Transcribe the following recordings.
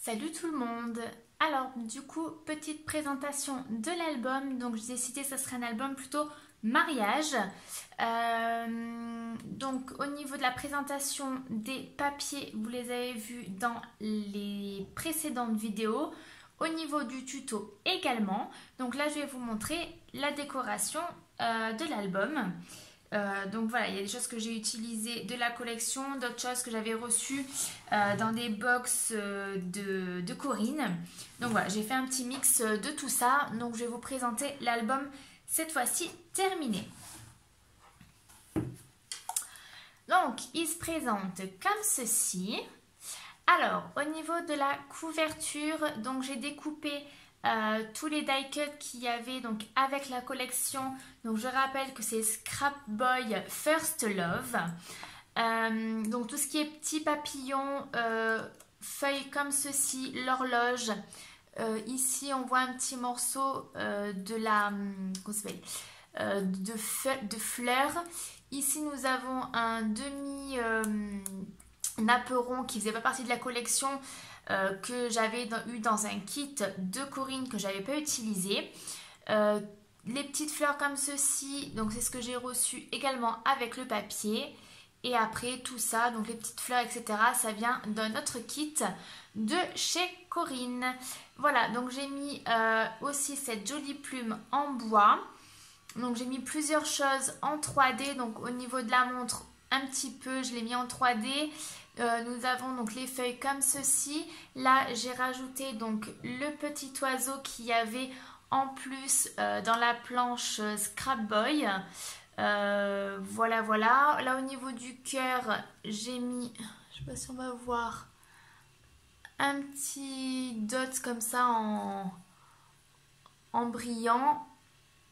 Salut tout le monde! Alors, du coup, petite présentation de l'album. Donc, j'ai décidé que ce serait un album plutôt mariage. Donc, au niveau de la présentation des papiers, vous les avez vus dans les précédentes vidéos. Au niveau du tuto également. Donc là, je vais vous montrer la décoration de l'album. Donc voilà, il y a des choses que j'ai utilisées de la collection, d'autres choses que j'avais reçues dans des box de Corinne. Donc voilà, j'ai fait un petit mix de tout ça. Donc je vais vous présenter l'album cette fois-ci terminé. Donc il se présente comme ceci. Alors au niveau de la couverture, donc j'ai découpé tous les die cuts qu'il y avait donc avec la collection. Donc je rappelle que c'est Scrap Boy First Love. Donc tout ce qui est petits papillons, feuilles comme ceci, l'horloge. Ici on voit un petit morceau de la de fleurs. Ici nous avons un demi napperon qui faisait pas partie de la collection. Que j'avais eu dans un kit de Corinne que j'avais pas utilisé. Les petites fleurs comme ceci, donc c'est ce que j'ai reçu également avec le papier. Et après tout ça, donc les petites fleurs, etc., ça vient d'un autre kit de chez Corinne. Voilà, donc j'ai mis aussi cette jolie plume en bois. Donc j'ai mis plusieurs choses en 3D, donc au niveau de la montre, un petit peu, je l'ai mis en 3D. Nous avons donc les feuilles comme ceci. Là, j'ai rajouté donc le petit oiseau qu'il y avait en plus dans la planche Scrap Boy. Voilà, voilà. Là, au niveau du cœur, j'ai mis, je sais pas si on va voir, un petit dot comme ça en brillant.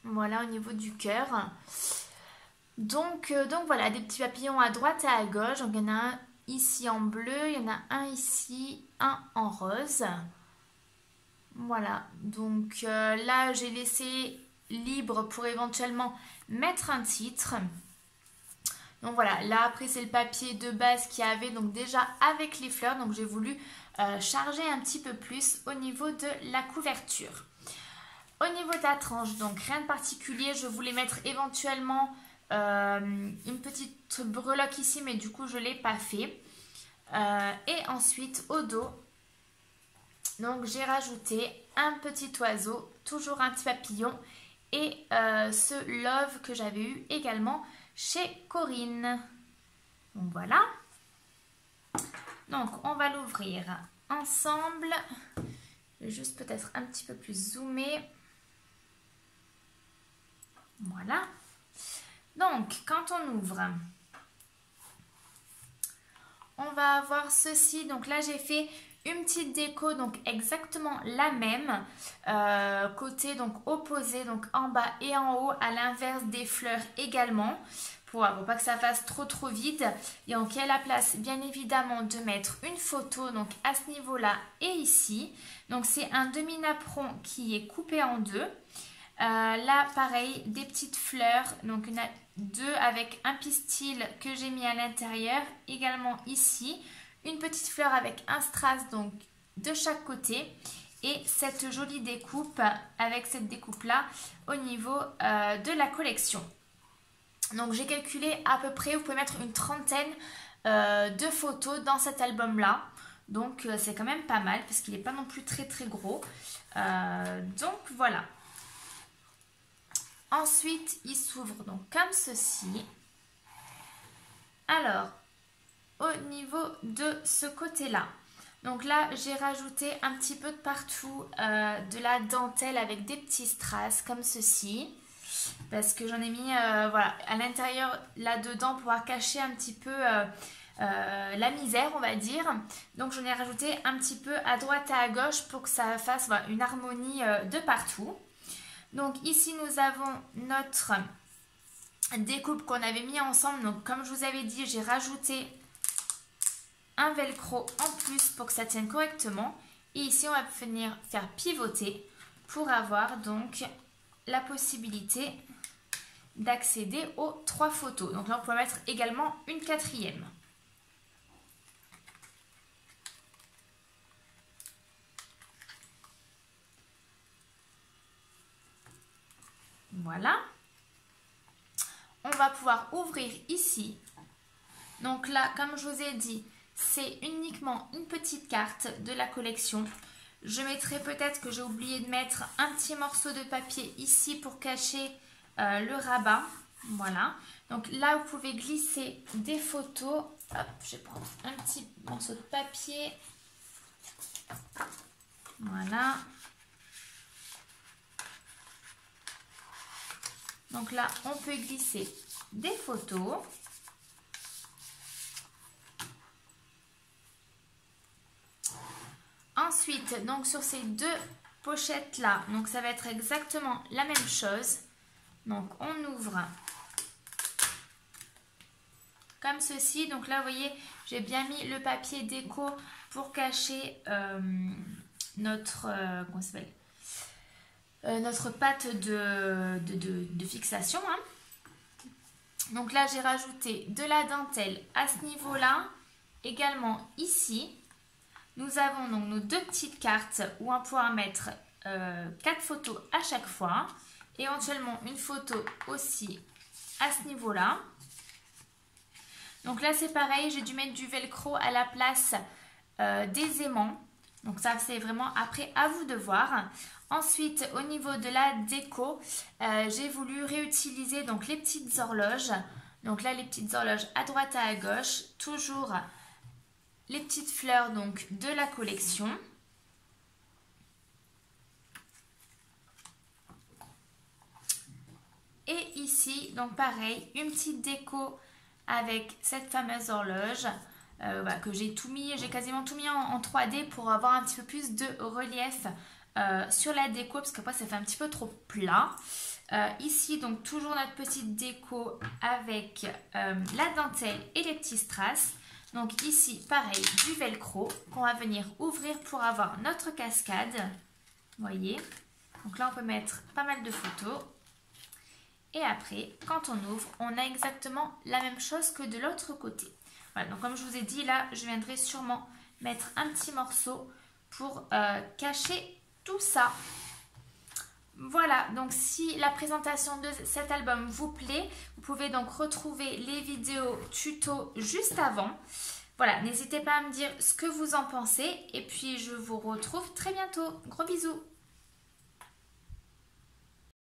Voilà, au niveau du cœur. Donc voilà, des petits papillons à droite et à gauche. Donc il y en a un ici en bleu, il y en a un ici, un en rose. Voilà, donc là j'ai laissé libre pour éventuellement mettre un titre. Donc voilà, là après c'est le papier de base qu'il y avait donc déjà avec les fleurs. Donc j'ai voulu charger un petit peu plus au niveau de la couverture. Au niveau de la tranche, donc rien de particulier, je voulais mettre éventuellement une petite breloque ici, mais du coup je ne l'ai pas fait. Et ensuite au dos, donc j'ai rajouté un petit oiseau, toujours un petit papillon, et ce love que j'avais eu également chez Corinne. Donc voilà. Donc on va l'ouvrir ensemble. Je vais juste peut-être un petit peu plus zoomer. Voilà. Donc, quand on ouvre, on va avoir ceci. Donc là, j'ai fait une petite déco, donc exactement la même. Côté donc opposé, donc en bas et en haut, à l'inverse des fleurs également. Pour pas que ça fasse trop vide. Et donc, il y a la place, bien évidemment, de mettre une photo, donc à ce niveau-là et ici. Donc, c'est un demi-napperon qui est coupé en deux. Là pareil, des petites fleurs, donc il y en a deux avec un pistil que j'ai mis à l'intérieur, également ici une petite fleur avec un strass donc de chaque côté et cette jolie découpe avec cette découpe là au niveau de la collection. Donc j'ai calculé à peu près, vous pouvez mettre une trentaine de photos dans cet album là. Donc c'est quand même pas mal parce qu'il n'est pas non plus très gros. Donc voilà. Ensuite, il s'ouvre donc comme ceci. Alors, au niveau de ce côté-là, donc là, j'ai rajouté un petit peu de partout de la dentelle avec des petits strass comme ceci. Parce que j'en ai mis voilà, à l'intérieur, là-dedans, pour pouvoir cacher un petit peu la misère, on va dire. Donc, j'en ai rajouté un petit peu à droite et à gauche pour que ça fasse voilà, une harmonie de partout. Donc ici nous avons notre découpe qu'on avait mis ensemble. Donc comme je vous avais dit, j'ai rajouté un velcro en plus pour que ça tienne correctement. Et ici on va venir faire pivoter pour avoir donc la possibilité d'accéder aux 3 photos. Donc là on peut mettre également une 4e. Voilà. On va pouvoir ouvrir ici. Donc là, comme je vous ai dit, c'est uniquement une petite carte de la collection. Je mettrai peut-être que j'ai oublié de mettre un petit morceau de papier ici pour cacher le rabat. Voilà. Donc là, vous pouvez glisser des photos. Hop, je vais prendre un petit morceau de papier. Voilà. Donc là, on peut glisser des photos. Ensuite, donc sur ces deux pochettes là, donc ça va être exactement la même chose. Donc on ouvre comme ceci. Donc là, vous voyez, j'ai bien mis le papier déco pour cacher notre pâte de fixation. Hein. Donc là, j'ai rajouté de la dentelle à ce niveau-là, également ici. Nous avons donc nos deux petites cartes où on va pouvoir mettre 4 photos à chaque fois. Éventuellement une photo aussi à ce niveau-là. Donc là c'est pareil, j'ai dû mettre du velcro à la place des aimants. Donc ça c'est vraiment après à vous de voir. Ensuite au niveau de la déco, j'ai voulu réutiliser donc les petites horloges. Donc là les petites horloges à droite et à gauche. Toujours les petites fleurs donc de la collection. Et ici, donc pareil, une petite déco avec cette fameuse horloge que j'ai tout mis, j'ai quasiment tout mis en 3D pour avoir un petit peu plus de relief sur la déco parce qu'après ça fait un petit peu trop plat. Ici, donc toujours notre petite déco avec la dentelle et les petits strass. Donc ici, pareil, du velcro qu'on va venir ouvrir pour avoir notre cascade. Vous voyez. Donc là, on peut mettre pas mal de photos. Et après, quand on ouvre, on a exactement la même chose que de l'autre côté. Voilà, donc comme je vous ai dit, là, je viendrai sûrement mettre un petit morceau pour cacher tout ça. Voilà, donc si la présentation de cet album vous plaît, vous pouvez donc retrouver les vidéos tuto juste avant. Voilà, n'hésitez pas à me dire ce que vous en pensez et puis je vous retrouve très bientôt. Gros bisous!